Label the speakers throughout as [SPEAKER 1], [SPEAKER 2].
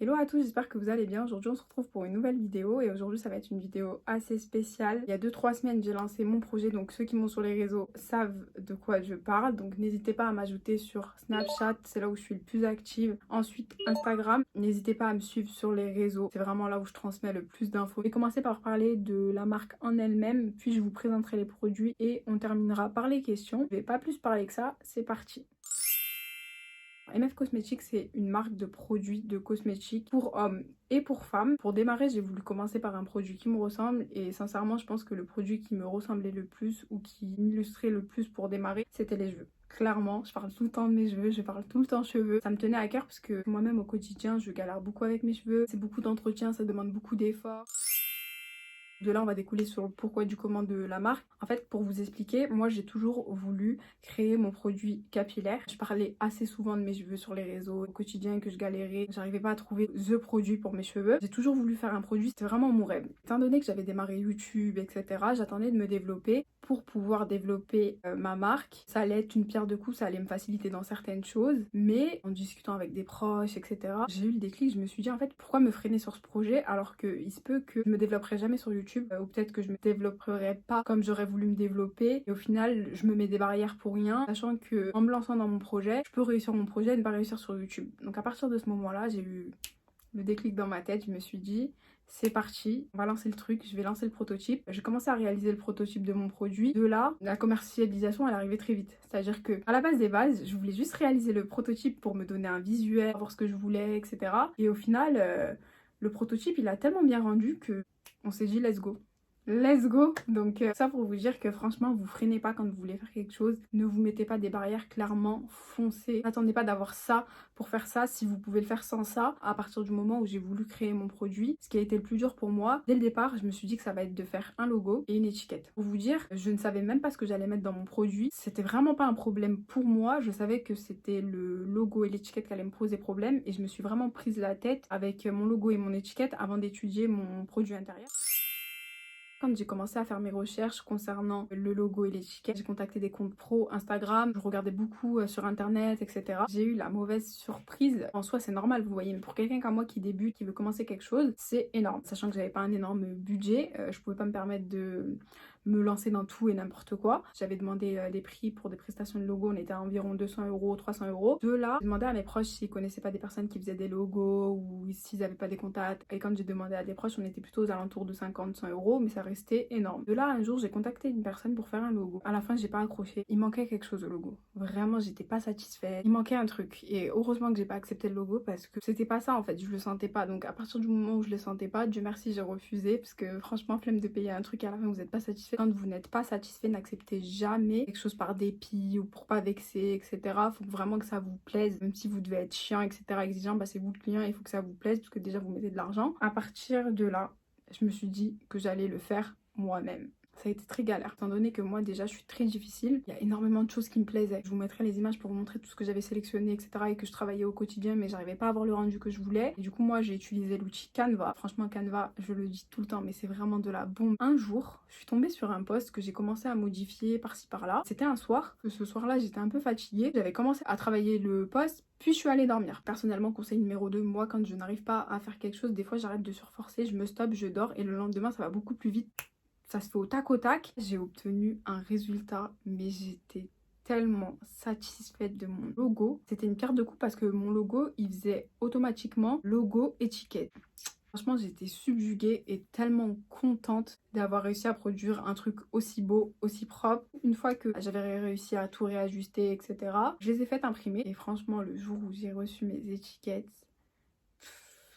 [SPEAKER 1] Hello à tous, j'espère que vous allez bien. Aujourd'hui on se retrouve pour une nouvelle vidéo et aujourd'hui ça va être une vidéo assez spéciale. Il y a 2-3 semaines j'ai lancé mon projet, donc ceux qui m'ont sur les réseaux savent de quoi je parle. Donc n'hésitez pas à m'ajouter sur Snapchat, c'est là où je suis le plus active. Ensuite Instagram, n'hésitez pas à me suivre sur les réseaux, c'est vraiment là où je transmets le plus d'infos. Je vais commencer par parler de la marque en elle-même, puis je vous présenterai les produits et on terminera par les questions. Je vais pas plus parler que ça, c'est parti. MF Cosmetics, c'est une marque de produits de cosmétiques pour hommes et pour femmes. Pour démarrer, j'ai voulu commencer par un produit qui me ressemble et sincèrement, je pense que le produit qui me ressemblait le plus ou qui m'illustrait le plus pour démarrer, c'était les cheveux. Clairement, je parle tout le temps de mes cheveux, je parle tout le temps cheveux. Ça me tenait à cœur parce que moi-même au quotidien, je galère beaucoup avec mes cheveux. C'est beaucoup d'entretien, ça demande beaucoup d'efforts. De là, on va découler sur le pourquoi du comment de la marque. En fait, pour vous expliquer, moi j'ai toujours voulu créer mon produit capillaire. Je parlais assez souvent de mes cheveux sur les réseaux au quotidien, que je galérais. J'arrivais pas à trouver the produit pour mes cheveux. J'ai toujours voulu faire un produit, c'était vraiment mon rêve. Étant donné que j'avais démarré YouTube, etc., j'attendais de me développer pour pouvoir développer ma marque. Ça allait être une pierre de coups, ça allait me faciliter dans certaines choses. Mais en discutant avec des proches, etc., j'ai eu le déclic. Je me suis dit en fait, pourquoi me freiner sur ce projet alors qu'il se peut que je me développerai jamais sur YouTube ou peut-être que je me développerai pas comme j'aurais voulu me développer et au final je me mets des barrières pour rien, sachant que en me lançant dans mon projet je peux réussir mon projet et ne pas réussir sur YouTube. Donc à partir de ce moment là j'ai eu le déclic dans ma tête, je me suis dit c'est parti, on va lancer le truc, je vais lancer le prototype. J'ai commencé à réaliser le prototype de mon produit. De là, la commercialisation elle arrivait très vite. C'est-à-dire que à la base des bases, je voulais juste réaliser le prototype pour me donner un visuel, voir ce que je voulais, etc. Et au final, le prototype il a tellement bien rendu que on s'est dit let's go. Let's go! Donc ça pour vous dire que franchement vous freinez pas quand vous voulez faire quelque chose, ne vous mettez pas des barrières, clairement foncez. N'attendez pas d'avoir ça pour faire ça si vous pouvez le faire sans ça. À partir du moment où j'ai voulu créer mon produit, ce qui a été le plus dur pour moi, dès le départ je me suis dit que ça va être de faire un logo et une étiquette. Pour vous dire, je ne savais même pas ce que j'allais mettre dans mon produit, c'était vraiment pas un problème pour moi, je savais que c'était le logo et l'étiquette qui allaient me poser problème et je me suis vraiment prise la tête avec mon logo et mon étiquette avant d'étudier mon produit intérieur. Quand j'ai commencé à faire mes recherches concernant le logo et l'étiquette, j'ai contacté des comptes pro Instagram, je regardais beaucoup sur internet, etc. J'ai eu la mauvaise surprise. En soi, c'est normal, vous voyez, mais pour quelqu'un comme moi qui débute, qui veut commencer quelque chose, c'est énorme. Sachant que j'avais pas un énorme budget, je pouvais pas me permettre de me lancer dans tout et n'importe quoi. J'avais demandé des prix pour des prestations de logo, on était à environ 200 €, 300 €. De là, j'ai demandé à mes proches s'ils connaissaient pas des personnes qui faisaient des logos ou s'ils avaient pas des contacts. Et quand j'ai demandé à des proches, on était plutôt aux alentours de 50-100 €, mais ça restait énorme. De là, un jour, j'ai contacté une personne pour faire un logo. À la fin, j'ai pas accroché. Il manquait quelque chose au logo. Vraiment, j'étais pas satisfaite. Il manquait un truc. Et heureusement que j'ai pas accepté le logo parce que c'était pas ça en fait. Je le sentais pas. Donc à partir du moment où je le sentais pas, Dieu merci, j'ai refusé parce que franchement, flemme de payer un truc et à la fin vous êtes pas satisfait. Quand vous n'êtes pas satisfait, n'acceptez jamais quelque chose par dépit ou pour pas vexer, etc. Faut vraiment que ça vous plaise. Même si vous devez être chiant, etc., exigeant, bah c'est vous le client, il faut que ça vous plaise parce que déjà vous mettez de l'argent. À partir de là, je me suis dit que j'allais le faire moi-même. Ça a été très galère, étant donné que moi déjà je suis très difficile, il y a énormément de choses qui me plaisaient. Je vous mettrai les images pour vous montrer tout ce que j'avais sélectionné, etc. et que je travaillais au quotidien mais j'arrivais pas à avoir le rendu que je voulais. Et du coup moi j'ai utilisé l'outil Canva. Franchement Canva, je le dis tout le temps mais c'est vraiment de la bombe. Un jour, je suis tombée sur un post que j'ai commencé à modifier par-ci par-là. C'était un soir, ce soir-là j'étais un peu fatiguée. J'avais commencé à travailler le post puis je suis allée dormir. Personnellement, conseil numéro 2, moi quand je n'arrive pas à faire quelque chose, des fois j'arrête de surforcer, je me stoppe, je dors et le lendemain ça va beaucoup plus vite. Ça se fait au tac au tac. J'ai obtenu un résultat, mais j'étais tellement satisfaite de mon logo. C'était une pierre de coups parce que mon logo, il faisait automatiquement logo étiquette. Franchement, j'étais subjuguée et tellement contente d'avoir réussi à produire un truc aussi beau, aussi propre. Une fois que j'avais réussi à tout réajuster, etc., je les ai faites imprimer. Et franchement, le jour où j'ai reçu mes étiquettes,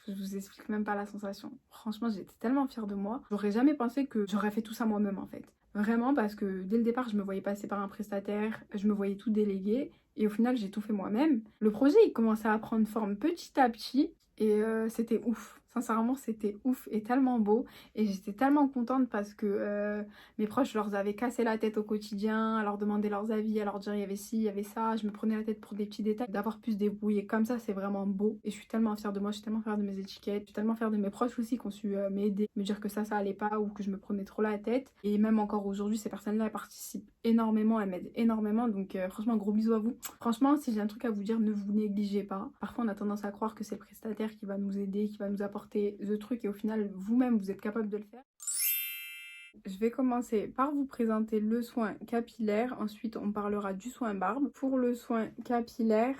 [SPEAKER 1] je vous explique même pas la sensation. Franchement, j'étais tellement fière de moi. J'aurais jamais pensé que j'aurais fait tout ça moi-même en fait. Vraiment parce que dès le départ, je me voyais passer par un prestataire, je me voyais tout déléguer et au final, j'ai tout fait moi-même. Le projet, il commençait à prendre forme petit à petit et c'était ouf. Sincèrement, c'était ouf et tellement beau. Et j'étais tellement contente parce que mes proches, je leur avais cassé la tête au quotidien, à leur demander leurs avis, à leur dire il y avait ci, il y avait ça. Je me prenais la tête pour des petits détails. D'avoir pu se débrouiller comme ça, c'est vraiment beau. Et je suis tellement fière de moi, je suis tellement fière de mes étiquettes. Je suis tellement fière de mes proches aussi qui ont su m'aider, me dire que ça allait pas ou que je me prenais trop la tête. Et même encore aujourd'hui, ces personnes-là, elles participent énormément, elles m'aident énormément. Donc franchement, gros bisous à vous. Franchement, si j'ai un truc à vous dire, ne vous négligez pas. Parfois, on a tendance à croire que c'est le prestataire qui va nous aider, qui va nous apporter le truc et au final, vous-même, vous êtes capable de le faire. Je vais commencer par vous présenter le soin capillaire. Ensuite, on parlera du soin barbe. Pour le soin capillaire,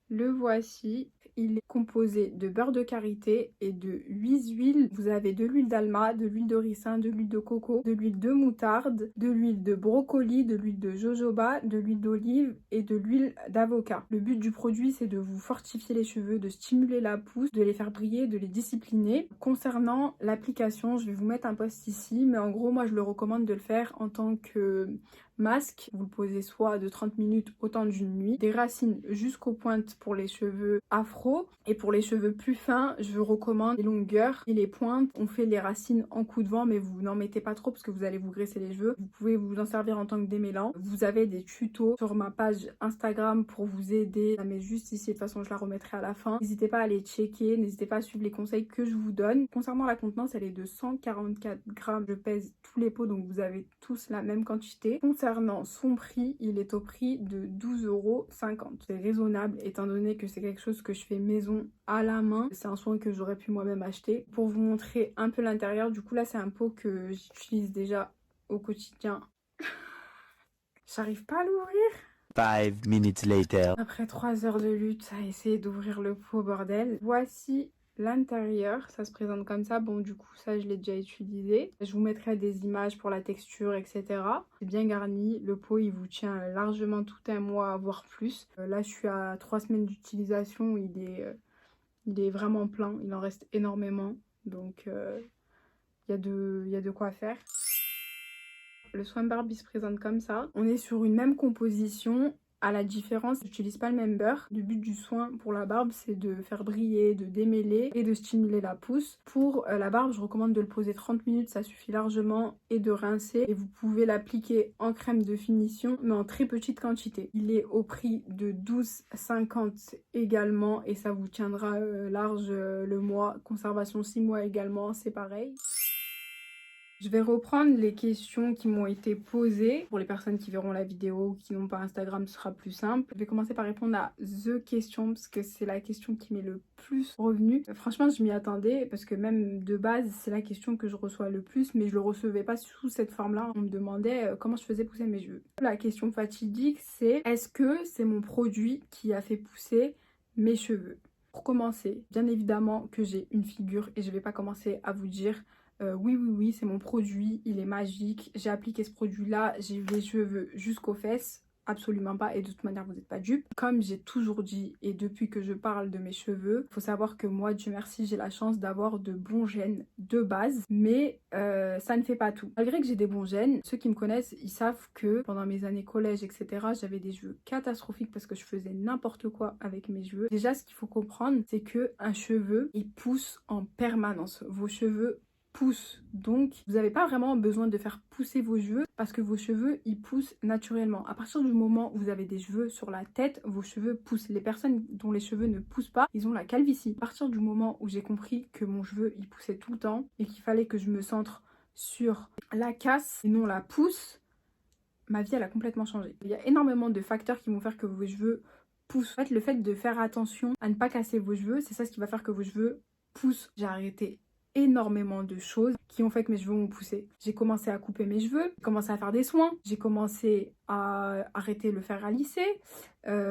[SPEAKER 1] le voici. Il est composé de beurre de karité et de 8 huiles. Vous avez de l'huile d'alma, de l'huile de ricin, de l'huile de coco, de l'huile de moutarde, de l'huile de brocoli, de l'huile de jojoba, de l'huile d'olive et de l'huile d'avocat. Le but du produit, c'est de vous fortifier les cheveux, de stimuler la pousse, de les faire briller, de les discipliner. Concernant l'application, je vais vous mettre un post ici, mais en gros, moi, je le recommande de le faire en tant que masque. Vous le posez soit de 30 minutes au temps d'une nuit, des racines jusqu'aux pointes pour les cheveux afro, et pour les cheveux plus fins, je recommande les longueurs et les pointes. On fait les racines en coup de vent, mais vous n'en mettez pas trop parce que vous allez vous graisser les cheveux. Vous pouvez vous en servir en tant que démêlant. Vous avez des tutos sur ma page Instagram pour vous aider. Je la mets juste ici, de toute façon je la remettrai à la fin. N'hésitez pas à les checker, n'hésitez pas à suivre les conseils que je vous donne. Concernant la contenance, elle est de 144 grammes. Je pèse tous les pots, donc vous avez tous la même quantité. Concernant son prix, il est au prix de 12,50 €. C'est raisonnable étant donné que c'est quelque chose que je fais maison à la main. C'est un soin que j'aurais pu moi-même acheter. Pour vous montrer un peu l'intérieur, du coup là c'est un pot que j'utilise déjà au quotidien. J'arrive pas à l'ouvrir.
[SPEAKER 2] 5 minutes later.
[SPEAKER 1] Après 3 heures de lutte à essayer d'ouvrir le pot, bordel. Voici l'intérieur, ça se présente comme ça. Bon, du coup, ça, je l'ai déjà utilisé. Je vous mettrai des images pour la texture, etc. C'est bien garni. Le pot, il vous tient largement tout un mois, voire plus. Là, je suis à 3 semaines d'utilisation. Il est vraiment plein. Il en reste énormément. Donc, il y a de quoi faire. Le soin barbe, il se présente comme ça. On est sur une même composition. À la différence, j'utilise pas le même beurre. Le but du soin pour la barbe, c'est de faire briller, de démêler et de stimuler la pousse. Pour la barbe, je recommande de le poser 30 minutes, ça suffit largement, et de rincer. Et vous pouvez l'appliquer en crème de finition, mais en très petite quantité. Il est au prix de 12,50 € également, et ça vous tiendra large le mois. Conservation 6 mois également, c'est pareil. Je vais reprendre les questions qui m'ont été posées. Pour les personnes qui verront la vidéo ou qui n'ont pas Instagram, ce sera plus simple. Je vais commencer par répondre à The question parce que c'est la question qui m'est le plus revenue. Franchement, je m'y attendais parce que même de base, c'est la question que je reçois le plus, mais je le recevais pas sous cette forme-là. On me demandait comment je faisais pousser mes cheveux. La question fatidique, c'est est-ce que c'est mon produit qui a fait pousser mes cheveux? Pour commencer, bien évidemment que j'ai une figure et je vais pas commencer à vous dire oui, c'est mon produit, il est magique, j'ai appliqué ce produit-là, j'ai eu les cheveux jusqu'aux fesses. Absolument pas, et de toute manière vous n'êtes pas dupes. Comme j'ai toujours dit et depuis que je parle de mes cheveux, il faut savoir que moi, Dieu merci, j'ai la chance d'avoir de bons gènes de base, mais ça ne fait pas tout. Malgré que j'ai des bons gènes, ceux qui me connaissent, ils savent que pendant mes années collège, etc., j'avais des cheveux catastrophiques parce que je faisais n'importe quoi avec mes cheveux. Déjà, ce qu'il faut comprendre, c'est que un cheveu, il pousse en permanence. Vos cheveux pousse. Donc, vous n'avez pas vraiment besoin de faire pousser vos cheveux parce que vos cheveux, ils poussent naturellement. À partir du moment où vous avez des cheveux sur la tête, vos cheveux poussent. Les personnes dont les cheveux ne poussent pas, ils ont la calvitie. À partir du moment où j'ai compris que mon cheveu, il poussait tout le temps et qu'il fallait que je me centre sur la casse et non la pousse, ma vie, elle a complètement changé. Il y a énormément de facteurs qui vont faire que vos cheveux poussent. En fait, le fait de faire attention à ne pas casser vos cheveux, c'est ça ce qui va faire que vos cheveux poussent. J'ai arrêté énormément de choses qui ont fait que mes cheveux ont poussé. J'ai commencé à couper mes cheveux, j'ai commencé à faire des soins, j'ai commencé à arrêter le fer à lisser,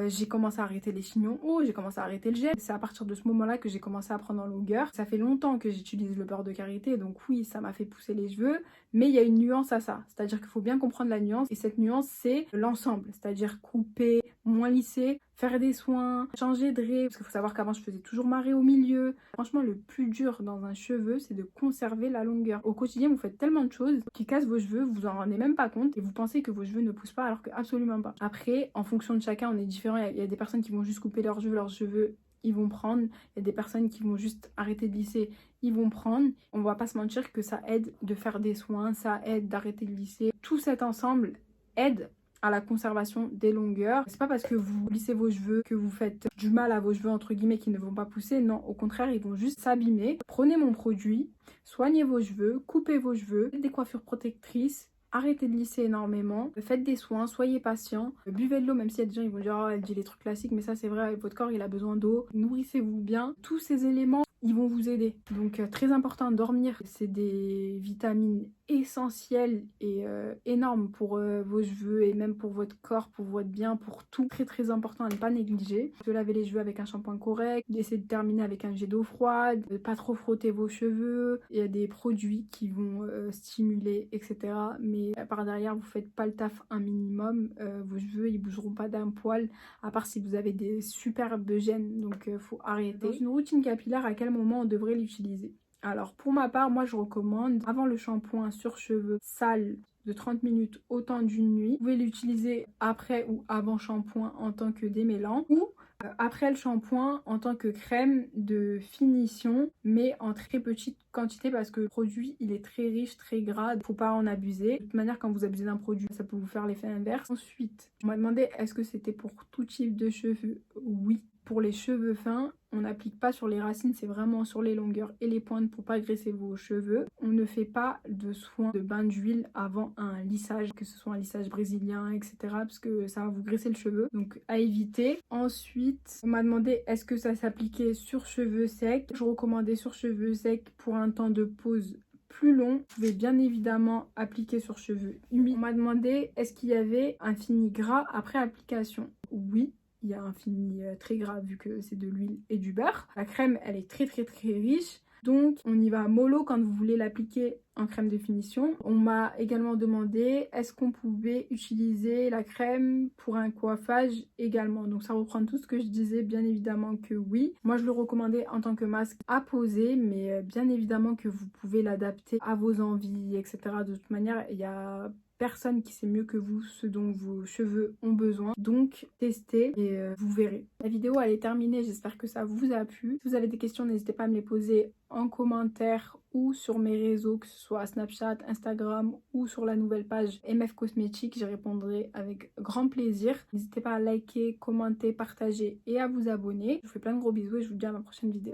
[SPEAKER 1] j'ai commencé à arrêter les chignons hauts, j'ai commencé à arrêter le gel. C'est à partir de ce moment-là que j'ai commencé à prendre en longueur. Ça fait longtemps que j'utilise le beurre de karité, donc oui, ça m'a fait pousser les cheveux, mais il y a une nuance à ça. C'est-à-dire qu'il faut bien comprendre la nuance, et cette nuance, c'est l'ensemble. C'est-à-dire couper, moins lisser, faire des soins, changer de raie, parce qu'il faut savoir qu'avant je faisais toujours ma raie au milieu. Franchement, le plus dur dans un cheveu, c'est de conserver la longueur. Au quotidien, vous faites tellement de choses qui cassent vos cheveux, vous en rendez même pas compte et vous pensez que vos cheveux ne poussent pas alors que absolument pas. Après, en fonction de chacun, on est différent. Il y a des personnes qui vont juste couper leurs cheveux ils vont prendre. Il y a des personnes qui vont juste arrêter de lisser, ils vont prendre. On va pas se mentir que ça aide de faire des soins, ça aide d'arrêter de lisser. Tout cet ensemble aide à la conservation des longueurs. C'est pas parce que vous lissez vos cheveux que vous faites du mal à vos cheveux entre guillemets qui ne vont pas pousser. Non, au contraire, ils vont juste s'abîmer. Prenez mon produit, soignez vos cheveux, coupez vos cheveux, faites des coiffures protectrices. Arrêtez de lisser énormément, faites des soins, soyez patient, buvez de l'eau, même s'il y a des gens qui vont dire oh, elle dit les trucs classiques, mais ça c'est vrai, votre corps il a besoin d'eau, nourrissez-vous bien, tous ces éléments ils vont vous aider. Donc très important, dormir, c'est des vitamines essentielles et énormes pour vos cheveux et même pour votre corps, pour votre bien, pour tout. Très très important à ne pas négliger. De laver les cheveux avec un shampoing correct, d'essayer de terminer avec un jet d'eau froide, de pas trop frotter vos cheveux. Il y a des produits qui vont stimuler, etc. Mais par derrière, vous faites pas le taf un minimum. Vos cheveux, ils bougeront pas d'un poil, à part si vous avez des superbes gènes. Donc faut arrêter. Dans une routine capillaire, à quel moment on devrait l'utiliser? Alors pour ma part, moi je recommande avant le shampoing sur cheveux sales de 30 minutes au temps d'une nuit. Vous pouvez l'utiliser après ou avant shampoing en tant que démêlant ou après le shampoing en tant que crème de finition mais en très petite quantité parce que le produit il est très riche, très gras, faut pas en abuser. De toute manière quand vous abusez d'un produit ça peut vous faire l'effet inverse. Ensuite on m'a demandé est-ce que c'était pour tout type de cheveux? Oui. Pour les cheveux fins, on n'applique pas sur les racines, c'est vraiment sur les longueurs et les pointes pour pas graisser vos cheveux. On ne fait pas de soin de bain d'huile avant un lissage, que ce soit un lissage brésilien, etc. parce que ça va vous graisser le cheveu, donc à éviter. Ensuite, on m'a demandé est-ce que ça s'appliquait sur cheveux secs. Je recommandais sur cheveux secs pour un temps de pause plus long. Vous pouvez bien évidemment appliquer sur cheveux humides. On m'a demandé est-ce qu'il y avait un fini gras après application. Oui. Il y a un fini très gras vu que c'est de l'huile et du beurre. La crème, elle est très riche. Donc, on y va mollo quand vous voulez l'appliquer en crème de finition. On m'a également demandé est-ce qu'on pouvait utiliser la crème pour un coiffage également. Donc, ça reprend tout ce que je disais, bien évidemment que oui. Moi, je le recommandais en tant que masque à poser, mais bien évidemment que vous pouvez l'adapter à vos envies, etc. De toute manière, il y a personne qui sait mieux que vous ce dont vos cheveux ont besoin. Donc testez et vous verrez. La vidéo elle est terminée, j'espère que ça vous a plu. Si vous avez des questions, n'hésitez pas à me les poser en commentaire ou sur mes réseaux, que ce soit Snapchat, Instagram ou sur la nouvelle page MF Cosmétique. J'y répondrai avec grand plaisir. N'hésitez pas à liker, commenter, partager et à vous abonner. Je vous fais plein de gros bisous et je vous dis à ma prochaine vidéo.